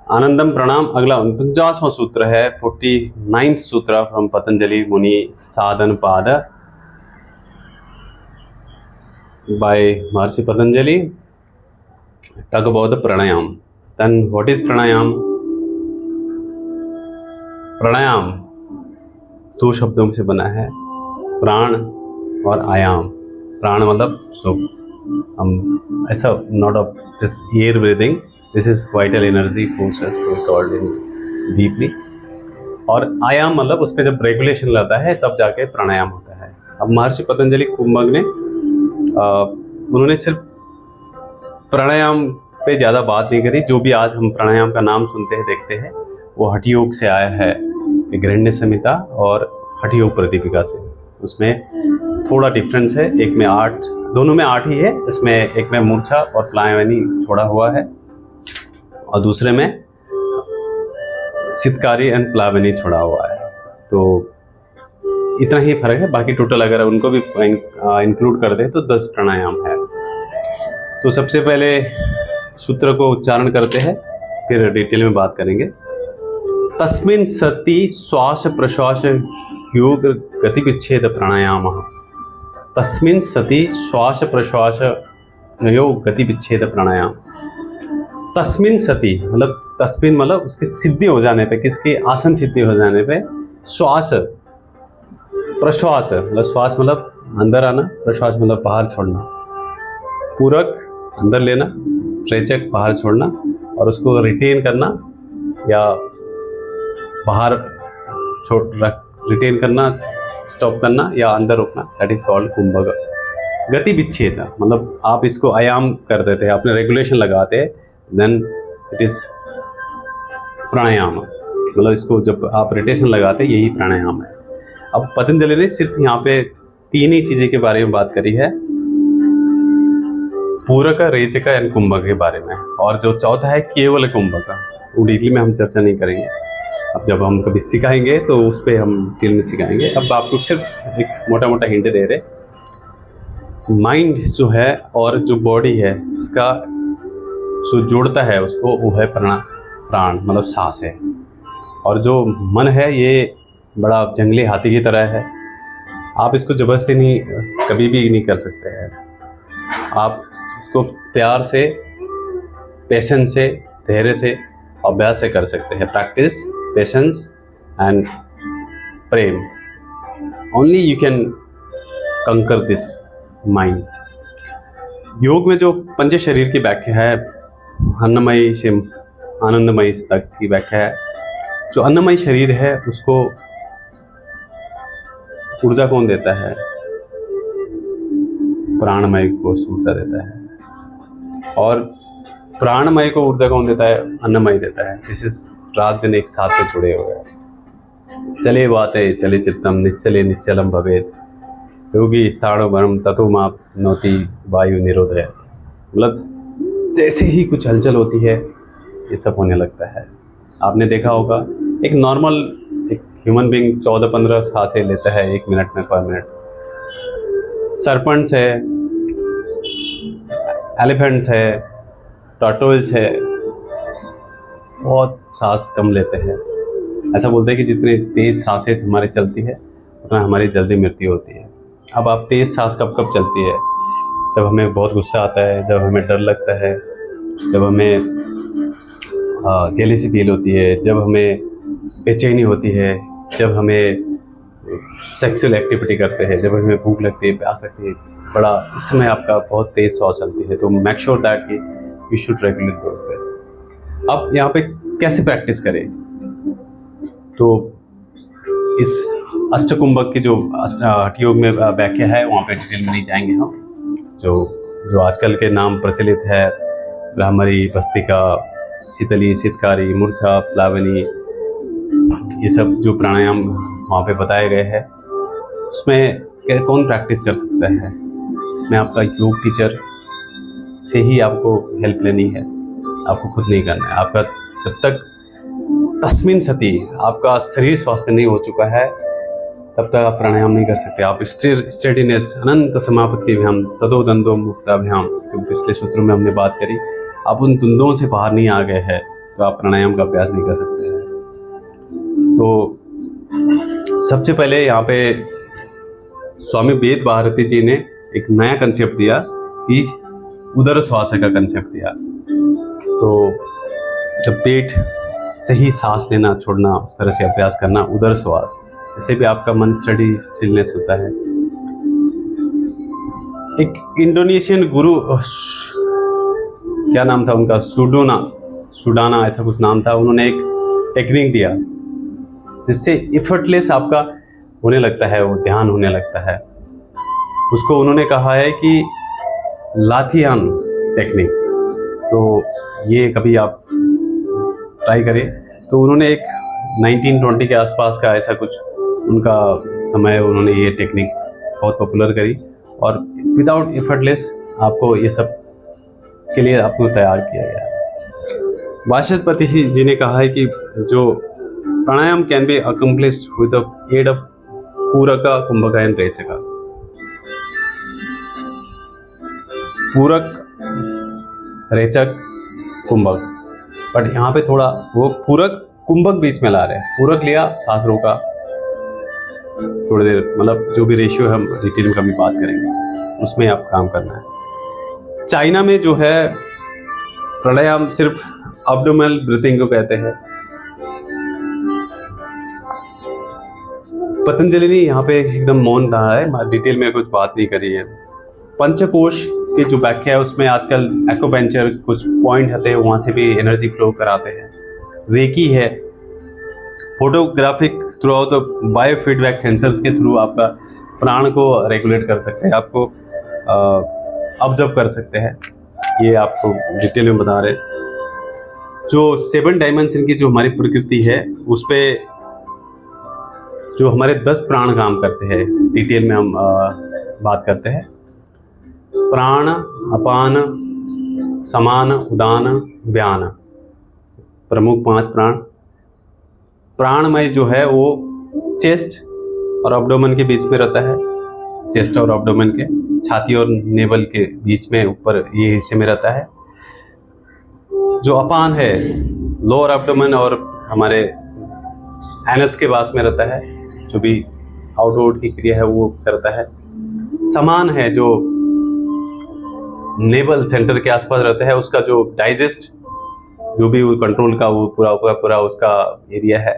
आनंदम प्रणाम। अगला 49वां सूत्र है, 49th सूत्र फ्रॉम पतंजलि मुनि साधन Pada by Maharshi Patanjali. Talk about the pranayama. Then what is pranayama? Pranayama दो शब्दों से बना है, प्राण और आयाम। प्राण मतलब हम ऐसा not of this air breathing, this is vital energy forces we called in deeply. और आयाम मतलब उस पर जब रेगुलेशन लाता है तब जाके प्राणायाम होता है। अब महर्षि पतंजलि कुंभक ने उन्होंने सिर्फ प्राणायाम पे ज़्यादा बात नहीं करी। जो भी आज हम प्राणायाम का नाम सुनते हैं देखते हैं वो हठ योग से आया है, गृह्य संहिता और हठ योग प्रदीपिका से। उसमें थोड़ा डिफरेंस है, एक में 8, दोनों में 8 ही है। इसमें एक में मूर्छा और प्लावनी छोड़ा हुआ है और दूसरे में सिद्धकारी एंड प्लावनी छोड़ा हुआ है। तो इतना ही फर्क है, बाकी टोटल अगर उनको भी इंक्लूड कर दें तो 10 प्राणायाम है। तो सबसे पहले सूत्र को उच्चारण करते हैं, फिर डिटेल में बात करेंगे। तस्मिन् सति श्वास प्रश्वास योग गति विच्छेद प्राणायाम। तस्मिन् सति श्वास प्रश्वास योग गति विच्छेद प्राणायाम। तस्मिन् सति मतलब तस्मिन् मतलब उसकी सिद्धि हो जाने पे, किसकी आसन सिद्धि हो जाने पे, श्वास प्रश्वास मतलब श्वास मतलब अंदर आना, प्रश्वास मतलब बाहर छोड़ना, पूरक अंदर लेना, रेचक बाहर छोड़ना और उसको रिटेन करना या बाहर रिटेन करना, स्टॉप करना या अंदर रोकना, दैट इज कॉल्ड कुंभक। गति विच्छेद मतलब आप इसको आयाम कर देते हैं, आपने रेगुलेशन लगाते हैं, देन इट इज प्राणायाम। मतलब इसको जब आप रोटेशन लगाते हैं यही प्राणायाम है। अब पतंजलि ने सिर्फ यहाँ पे 3 ही चीज़ें के बारे में बात करी है, पूरक, रेचक एंड कुंभक के बारे में, और जो चौथा है केवल कुंभक, वो डिटेल में हम चर्चा नहीं करेंगे। अब जब हम कभी सिखाएंगे तो उस पर हम डिटेल में सिखाएंगे। अब आपको सिर्फ एक मोटा मोटा हिंट दे रहे, माइंड जो है और जो बॉडी है इसका जो जोड़ता है उसको वो है प्राण मतलब सांस है। और जो मन है ये बड़ा जंगली हाथी की तरह है, आप इसको ज़बरदस्ती नहीं कभी भी नहीं कर सकते हैं। आप इसको प्यार से, पेशेंस से, धैर्य से, अभ्यास से कर सकते हैं। Practice, patience and Prem, only you can कंकर दिस माइंड। योग में जो पंच शरीर की व्याख्या है, अन्नमयी से आनंदमयी तक की व्याख्या है। जो अन्नमयी शरीर है उसको ऊर्जा कौन देता है? प्राणमय को ऊर्जा देता है। और प्राणमय को ऊर्जा कौन देता है? अन्नमय देता है। दिस इज रात दिन एक साथ में जुड़े हुए हैं। चले बाते चले चित्तम निश्चले निश्चलम भवेद योगी स्थाणो वरम ततो माप नौति वायु निरोधय। मतलब जैसे ही कुछ हलचल होती है ये सब होने लगता है। आपने देखा होगा एक नॉर्मल एक ह्यूमन बीइंग 14-15 सांसें लेता है 1 मिनट में, पर मिनट। सरपंट्स है, एलिफेंट्स है, टर्टल्स है, बहुत सांस कम लेते हैं। ऐसा बोलते हैं कि जितनी तेज़ सांसें हमारी चलती है उतना हमारी जल्दी मृत्यु होती है। अब आप तेज़ सांस कब कब चलती है? जब हमें बहुत गुस्सा आता है, जब हमें डर लगता है, जब हमें जेलसी फील होती है, जब हमें बेचैनी होती है, जब हमें सेक्सुअल एक्टिविटी करते हैं, जब हमें भूख लगती है, प्यास लगती है, बड़ा इस समय आपका बहुत तेज़ सांस चलती है। तो मेक श्योर दैट कि यू शुड रेगुलेट दोस। अब यहाँ पे कैसे प्रैक्टिस करें? तो इस अष्टकुंभक की जो हठ योग में व्याख्या है वहाँ पे डिटेल में नहीं जाएंगे हम। जो आजकल के नाम प्रचलित है, ब्राह्मरी, भस्त्रिका, शीतली, सिद्धकारी, मूर्छा, प्लावनी, ये सब जो प्राणायाम वहाँ पे बताए गए हैं उसमें कौन प्रैक्टिस कर सकता है? इसमें आपका योग टीचर से ही आपको हेल्प लेनी है, आपको खुद नहीं करना है। आपका जब तक तस्मिन् सति आपका शरीर स्वस्थ नहीं हो चुका है तब तक आप प्राणायाम नहीं कर सकते। आप स्टेडिनेस अनंत समापत्तिभ्याम तदो दंदो मुक्ताभ्याम, जो पिछले सूत्रों में हमने बात करी, आप उन द्वंद्वों से बाहर नहीं आ गए हैं तो आप प्राणायाम का अभ्यास नहीं कर सकते हैं। तो सबसे पहले यहाँ पे स्वामी वेद भारती जी ने एक नया कंसेप्ट दिया कि उदर श्वास का कंसेप्ट दिया। तो जब पेट से ही सांस लेना छोड़ना, उस तरह से अभ्यास करना, उदर श्वास, इससे भी आपका मन स्टिलनेस होता है। एक इंडोनेशियन गुरु, क्या नाम था उनका, सुडाना ऐसा कुछ नाम था, उन्होंने एक टेक्निक दिया जिससे इफर्टलेस आपका होने लगता है, वो ध्यान होने लगता है। उसको उन्होंने कहा है कि लाथियान टेक्निक। तो ये कभी आप ट्राई करें। तो उन्होंने एक 1920 के आसपास का ऐसा कुछ उनका समय, उन्होंने ये टेक्निक बहुत पॉपुलर करी और विदाउट एफर्टलेस आपको ये सब के लिए आपको तैयार किया गया है। वाचस्पति जी ने कहा है कि जो pranayama can be accomplished with the aid of puraka, kumbhaka and रेचक। पूरक, रेचक, कुंभक, बट यहाँ पे थोड़ा वो पूरक कुंभक बीच में ला रहे हैं। पूरक लिया, सांस रोका थोड़ी देर, मतलब जो भी रेशियो है हम डिटेल में कभी बात करेंगे, उसमें आप काम करना है। चाइना में जो है प्राणायाम सिर्फ अब्डोमिनल ब्रीथिंग को कहते हैं। पतंजलि ने यहाँ पे एकदम मौन रहा है, डिटेल में कुछ बात नहीं करी है। पंचकोश की जो व्याख्या है उसमें आजकल एक्यूपेंचर कुछ पॉइंट होते हैं, वहाँ से भी एनर्जी फ्लो कराते हैं। रेकी है, photographic through out the bio feedback sensors के थ्रू आपका प्राण को रेगुलेट कर सकते हैं, आपको ऑब्जर्व कर सकते हैं। ये आपको डिटेल में बता रहे हैं। जो 7 डायमेंशन की जो हमारी प्रकृति है उस पर जो हमारे 10 प्राण काम करते हैं, डिटेल में हम बात करते हैं। प्राण, अपान, समान, उदान, व्यान, प्रमुख 5 प्राण। प्राणमय जो है वो चेस्ट और एब्डोमेन के बीच में रहता है, चेस्ट और एब्डोमेन के, छाती और नेवल के बीच में, ऊपर ये हिस्से में रहता है। जो अपान है लोअर एब्डोमेन और हमारे एनस के पास में रहता है, जो भी आउटवर्ड की क्रिया है वो करता है। समान है जो नेवल सेंटर के आसपास रहता है, उसका जो डाइजेस्ट जो भी वो कंट्रोल का वो पूरा उसका एरिया है।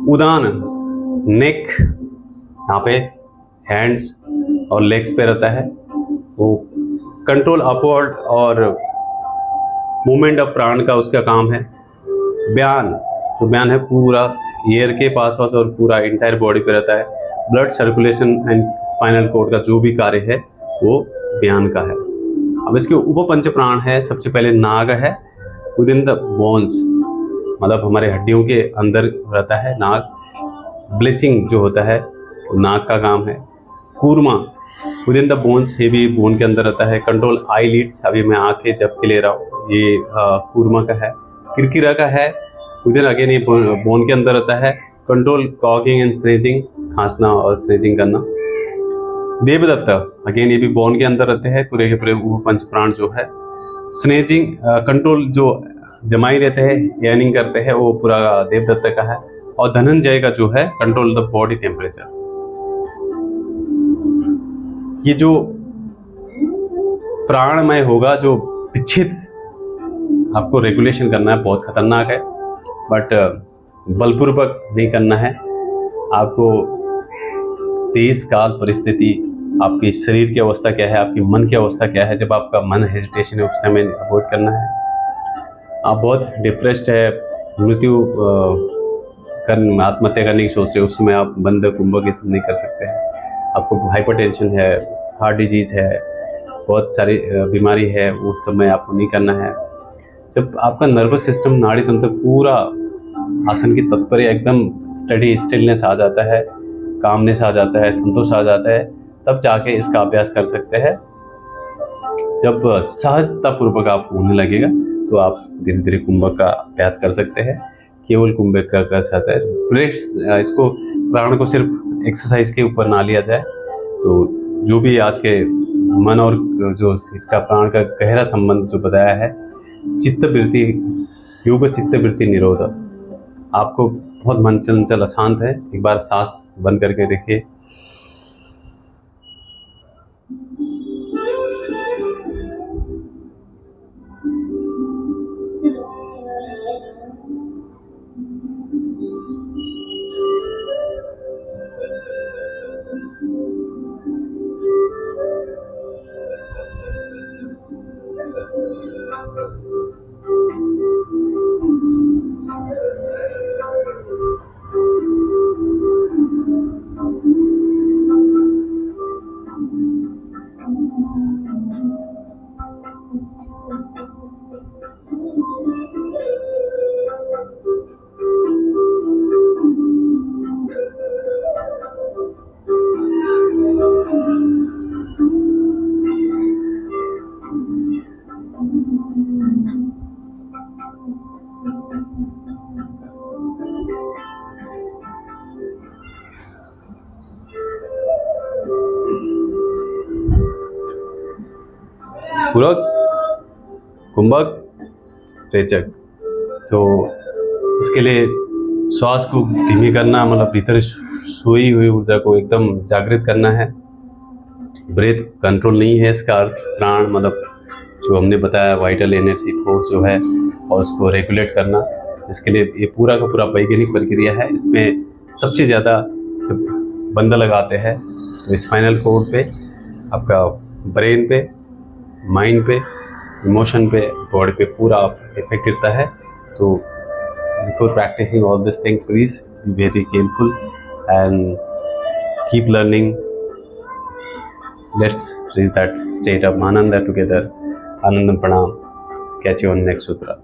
उदान नेक, यहाँ पे हैंड्स और लेग्स पे रहता है, वो कंट्रोल अपवर्ड और मूवमेंट ऑफ प्राण का उसका काम है। व्यान, जो व्यान है पूरा ईयर के पास और पूरा इंटायर बॉडी पे रहता है। Blood circulation and spinal cord का जो भी कार्य है वो व्यान का है। अब इसके उपपंच प्राण है। सबसे पहले नाग है, विद इन द बोन्स, मतलब हमारे हड्डियों के अंदर रहता है नाग। ब्लीचिंग जो होता है वो नाग का काम है। Kurma, with in the bones, ये भी बोन के अंदर रहता है। कंट्रोल आई लीड्स, अभी मैं आंखें जब के ले रहा हूँ, ये कूर्मा का है। किरकिरा का है, उधर अगेन ये बोन के अंदर रहता है। कंट्रोल कॉगिंग एंड स्नेजिंग, खांसना और स्नेजिंग करना। देवदत्त, अगेन ये भी बोन के अंदर रहते हैं, पूरे के पूरे वो पंच प्राण जो है। स्नेजिंग कंट्रोल जो जमाई रहते हैं, यार्निंग करते हैं, वो पूरा देवदत्त का है। और धनंजय का जो है कंट्रोल द बॉडी टेम्परेचर। ये जो प्राणमय होगा, जो विच्छेद आपको रेगुलेशन करना है, बहुत खतरनाक है, बट बलपूर्वक नहीं करना है। आपको देश काल परिस्थिति, आपकी शरीर की अवस्था क्या है, आपकी मन की अवस्था क्या है, जब आपका मन हेजिटेशन है उस टाइम में अवॉइड करना है। आप बहुत डिप्रेस्ड है, मृत्यु आत्महत्या करने की सोच रहे हो, उस समय आप बंद कुंभक ये सब नहीं कर सकते हैं। आपको हाइपरटेंशन है, हार्ट डिजीज़ है, बहुत सारी बीमारी है, उस समय आपको नहीं करना है। जब आपका नर्वस सिस्टम, नाड़ी तंत्र पूरा आसन की तत्परता, एकदम स्टडी स्टिलनेस आ जाता है, कामनेस आ जाता है, संतोष आ जाता है, तब जाके इसका अभ्यास कर सकते हैं। जब सहजता पूर्वक आप होने लगेगा तो आप धीरे धीरे कुंभक का अभ्यास कर सकते हैं। केवल कुंभक का कर सकते हैं। इसको प्राण को सिर्फ एक्सरसाइज के ऊपर ना लिया जाए। तो जो भी आज के मन और जो इसका प्राण का गहरा संबंध जो बताया है, चित्त वृत्ति योग चित्त वृत्ति निरोध। आपको बहुत मन चंचल अशांत है, एक बार सांस बंद करके देखिए। पूरक, कुंभक, रेचक। तो इसके लिए श्वास को धीमी करना, मतलब भीतर सोई हुई ऊर्जा को एकदम जागृत करना है। ब्रेथ कंट्रोल नहीं है, इसका अर्थ प्राण मतलब जो हमने बताया वाइटल एनर्जी फोर्स जो है, और उसको रेगुलेट करना। इसके लिए ये पूरा का पूरा वैज्ञानिक प्रक्रिया है। इसमें सबसे ज़्यादा जब बंदा लगाते हैं तो स्पाइनल कोड पे, आपका ब्रेन पे, माइंड पे, इमोशन पे, बॉडी पे पूरा इफेक्ट गिरता है। तो before practising all this thing please be very careful and keep learning. Let's reach that state of ananda together. Anandam pranam. Catch you on next सूत्र।